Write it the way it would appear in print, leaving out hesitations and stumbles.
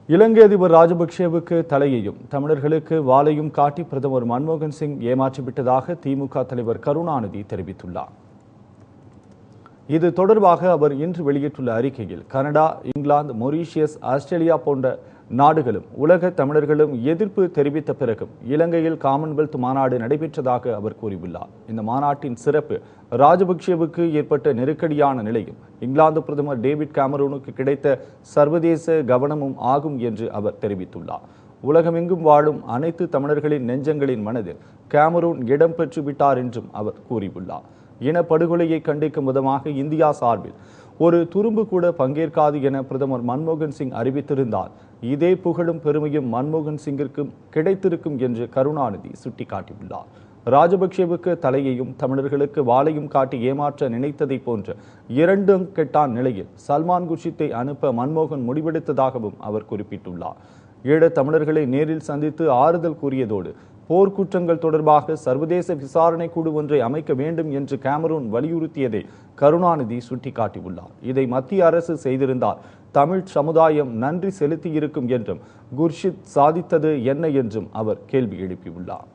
இலங்கை அதிபர் ராஜபக்சேவுக்கு தலையையும் தமிழர்களுக்கு வாளையும் காட்டி பிரதமர் மன்மோகன் சிங் ஏமாற்றிவிட்டதாக திமுக தலைவர் கருணாநிதி தெரிவித்துள்ளார். இது தொடர்பாக அவர் இன்று வெளியிட்டுள்ள அறிக்கையில் கனடா, இங்கிலாந்து, மொரீஷியஸ், ஆஸ்திரேலியா போன்ற நாடுகளும் உலக தமிழர்களும் எதிர்ப்பு தெரிவித்த பிறகும் இலங்கையில் காமன்வெல்த் மாநாடு நடைபெற்றதாக அவர் கூறியுள்ளார். இந்த மாநாட்டின் சிறப்பு ராஜபக்சேவுக்கு ஏற்பட்ட நெருக்கடியான நிலையும் இங்கிலாந்து பிரதமர் டேவிட் கேமரூனுக்கு கிடைத்த சர்வதேச கவனமும் ஆகும் என்று அவர் தெரிவித்துள்ளார். உலகமெங்கும் வாழும் அனைத்து தமிழர்களின் நெஞ்சங்களின் மனதில் கேமரூன் இடம் பெற்று விட்டார் என்றும் அவர் கூறியுள்ளார். இனப்படுகொலையை கண்டிக்கும் விதமாக இந்தியா சார்பில் ஒரு துரும்பு கூட பங்கேற்காது என பிரதமர் மன்மோகன் சிங் அறிவித்திருந்தால் இதே புகழும் பெருமையும் மன்மோகன் சிங்கிற்கு கிடைத்திருக்கும் என்று கருணாநிதி சுட்டிக்காட்டியுள்ளார். ராஜபக்சேவுக்கு தலையையும் தமிழர்களுக்கு வாளையும் காட்டி ஏமாற்ற நினைத்ததை போன்ற இரண்டும் கெட்டான் நிலையில் சல்மான் குர்ஷித்தை அனுப்ப மன்மோகன் முடிவெடுத்ததாகவும் அவர் குறிப்பிட்டுள்ளார். ஈழத் தமிழர்களை நேரில் சந்தித்து ஆறுதல் கூறியதோடு போர்க்குற்றங்கள் தொடர்பாக சர்வதேச விசாரணை குழு ஒன்றை அமைக்க வேண்டும் என்று கேமரூன் வலியுறுத்தியதை கருணாநிதி சுட்டிக்காட்டியுள்ளார். இதை மத்திய அரசு செய்திருந்தால் தமிழ் சமுதாயம் நன்றி செலுத்தியிருக்கும் என்றும் குர்ஷித் சாதித்தது என்ன என்றும் அவர் கேள்வி எழுப்பியுள்ளார்.